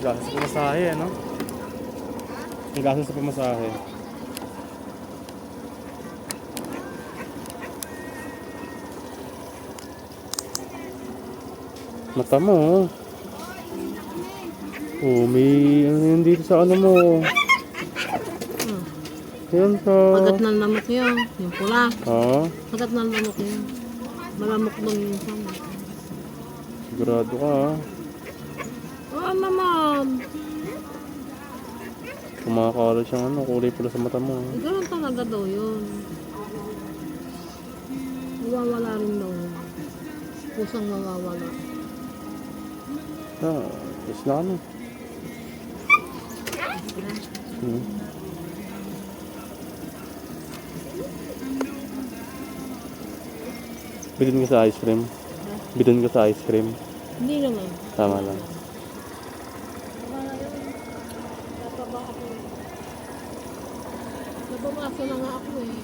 Gastos sa pamasahe, ano? Ang gastos sa pamasahe. Mata mo, oh. Oh, may ano yun dito sa ano mo. Yan sa... Pagat ng lamok yun. Yung pula. Ha? Pagat ng lamok yun. Malamok doon yung sama. Sigurado ka, ha? Oo naman. Kumakalat siyang ano, kulay pula sa mata mo. Ganun talaga daw yun. Mawawala rin daw. Pusang mawawala. Ah, is na ano. Bilhin ka sa ice cream. Bilhin ka sa ice cream. Hindi naman. Tama lang. Tataba ako. Nabamasa na nga ako eh.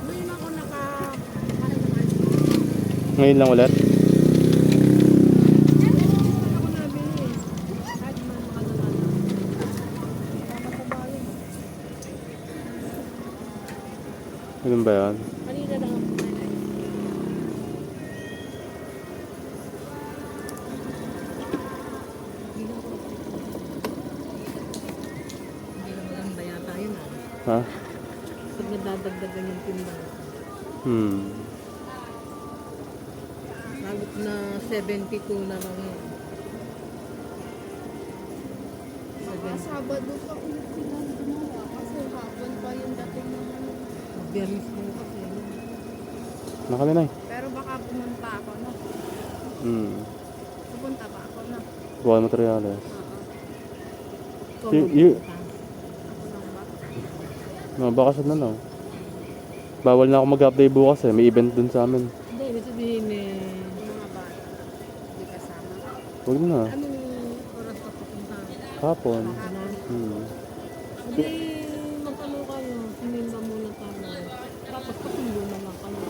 Ngayon ako naka-kain ng ice cream. Ngayon lang ulit. Ako nabili eh. Kahit mga makalaman. Tataba yun. Ganun ba yan? Kanina lang ako kumain ng ice cream. Hindi na maganda yata yun ah. Ha? Pag nadadagdagan yung timbang. Lagos na 72 na lang yun. Sabado pa ulit silang gumawa kasi hapon pa yung dating ng ano. Biyernes ko kasi. Na kami na Pero baka pumunta ako na. Pupunta pa ako na. Buhay materials. Ikaw Y- magpupunta. Ako lang ba? Mga bakasyon na lang. Bawal na ako mag-update bukas eh. May event dun sa amin. Hindi, ibig sabihin eh. Mga bata. Hindi kasama. Huwag na. Anong oras ka pupunta? Hapon. Ano? Hindi, mag-ano kayo. Sinimba muna tayo. Tapos pasundo na lang kayo.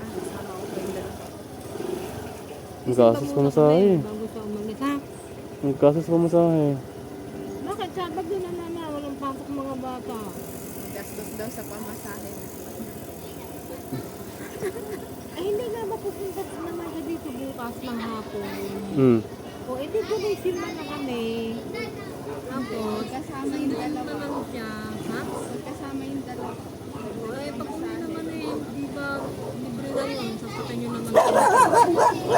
Sama ko pa yung dalawa. Ang gastos pa masahe. Bago sa umalis ha? Ang gastos pa masahe. Bakit sabag din na walang pasok mga bata? Gastos daw sa pamasahe. Ay hindi nga ba pupunta naman ka dito bukas ng hapon? O edi tuloy simba na kami. Tapos, Kasama yung na dalawa. lang siya. Ha? Kasama yung dalawa. O eh, pag uwi naman eh, di ba libre na yun? Sasakyan nyo naman kami.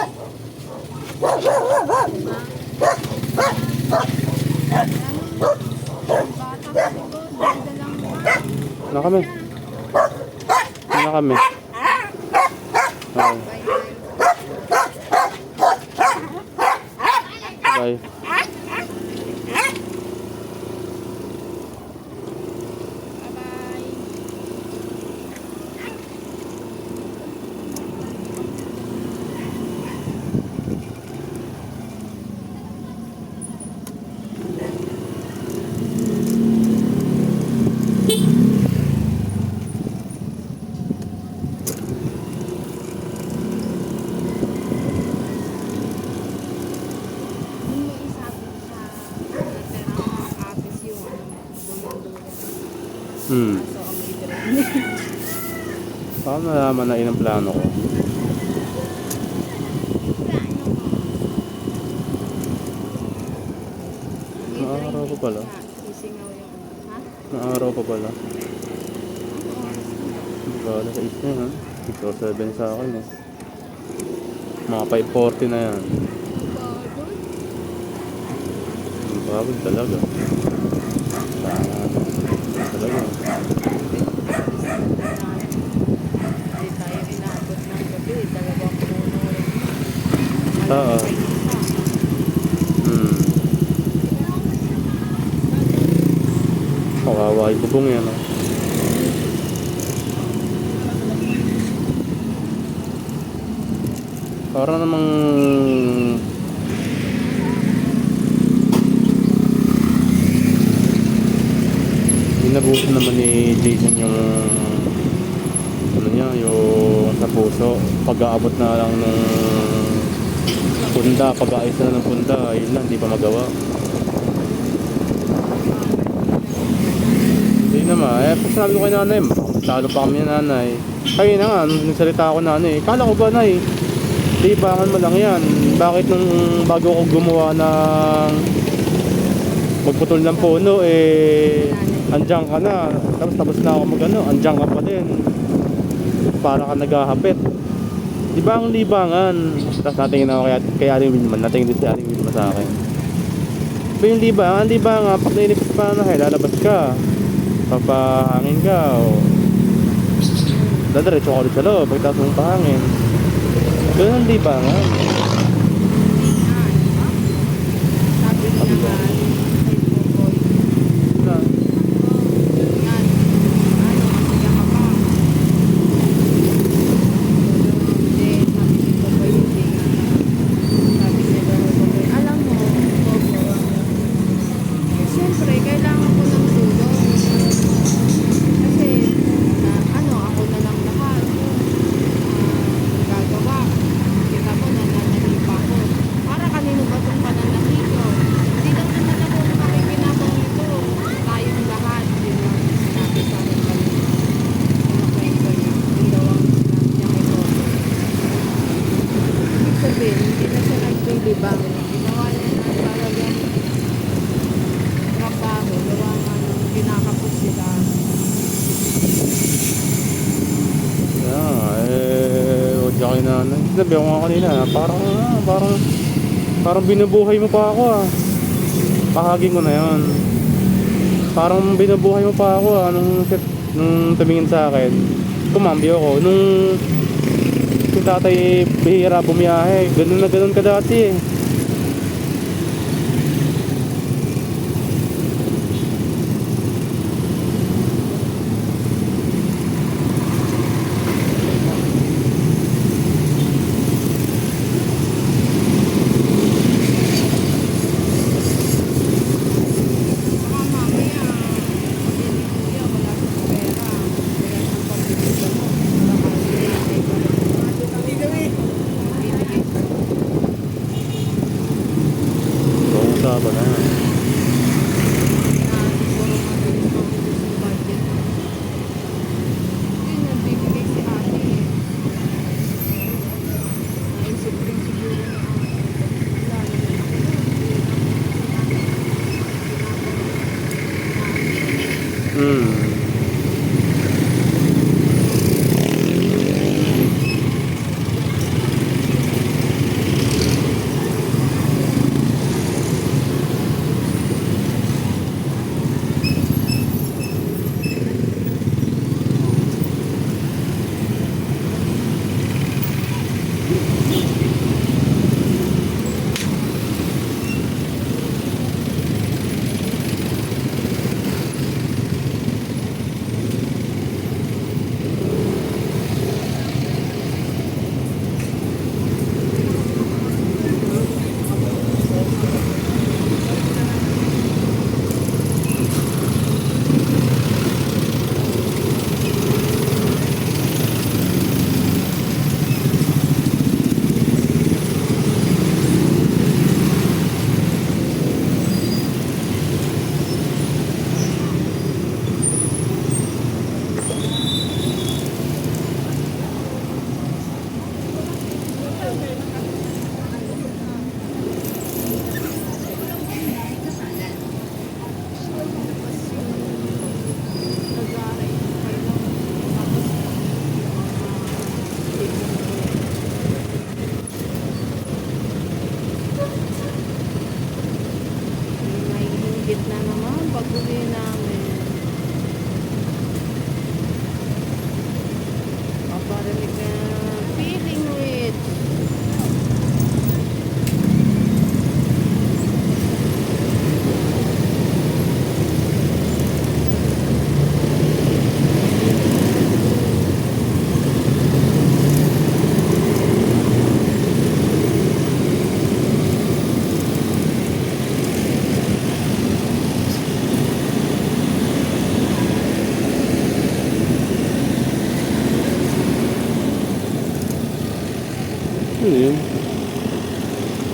Diba? Yung bata kasi ko, dalang ba? Na kami. Na kami. Okay. Bye. Yung may isa po sa terang office yung bulong-bulong. So, ang libre. Paano nalaman na yun ang plano ko? Naaraw pa pala. Sisingaw yung ha? Naaraw pa pala. Bala sa isna ha. Ito 7 sa akin eh. Mga 540 na yan. Ang pagod talaga. Talaga. Hindi tayo inabot ng gabi. Dalawang puno rin. Oo. Kawawa yung bubong yan oh. Para namang inabuso naman ni Jason yung ano niya, yung sa puso pag-aabot na lang ng Punda, pag-aayos na ng punda, yun lang, di pa magawa. Hindi naman, pag sinabi ko kay nanay, talo pa kami ng nanay. Kaya na nga, nagsalita ako nanay, kala ko ba nay, libangan mo lang yan. Bakit nung bago ko gumawa ng magputol ng puno, andyan ka na. Tapos na ako magano, andyan ka pa din. Para ka naghahapit. Di ba ang libangan? Tapos natingin ako kay Aling Wilman, natingin din si Aling Wilman sa akin. Ba yung libangan? Ang libangan, pag nainipis pa na lalabas ka. Papahangin ka, o dadiretso ka ulit sa loob, pagtaas mong pahangin. Ganun ang libangan. Sabi niya nga, ay Popoy, Na, yan, ano, masaya ka pa. Hindi, sabi ni Popoy, hindi nga. Sabi niya daw, Popoy, alam mo, Popoy, siyempre, kailangan ko ng tulong. Kasi, ano, ako na lang lahat. Gagawa. Kita mo, nananalipa ko. Para kanino ba itong pananakito? Hindi lang naman ako nakikinabang nito. Tayong lahat. Yun lang sinabi sa akin kanina. Nakwento niya. Yung daw ang sinabi niya kay Toto. Ibig sabihin, hindi na siya nagtulibang. Ginawa niya na talagang trabaho. Gawa nga nung kinakapos sila. huwag ka kay nanay. Sinabi ako nga kanina, parang binubuhay mo pa ako ah. Pahaging ko na yun. Parang binubuhay mo pa ako ah. Nung tumingin sa akin, kumambyo ako. Nung si tatay bihira bumiyahe, ganun na ganun ka dati eh. Baka mamaya, hindi kuya, wala siyang pera. Wala siyang pambili gamot. Baka hindi ko rin. Bibigay. Kung usapan na. Na siguro mabilis maubos yung budget. Hindi, nagbibigay si ate. Naisip rin siguro na wala naman ako.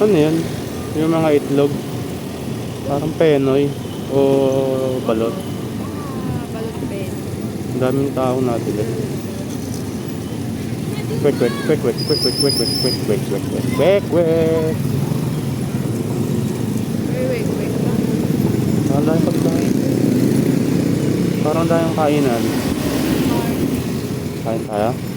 Ano yan? Yung mga itlog. Parang penoy. O balot. Balot pen. Ang daming tao natin eh. Kwek kwek kwek kwek kwek kwek kwek kwek kwek kwek kwek kwek kwek kwek. Wait lang. Parang dahil pagkain. Parang dahil kainan. Kain tayo.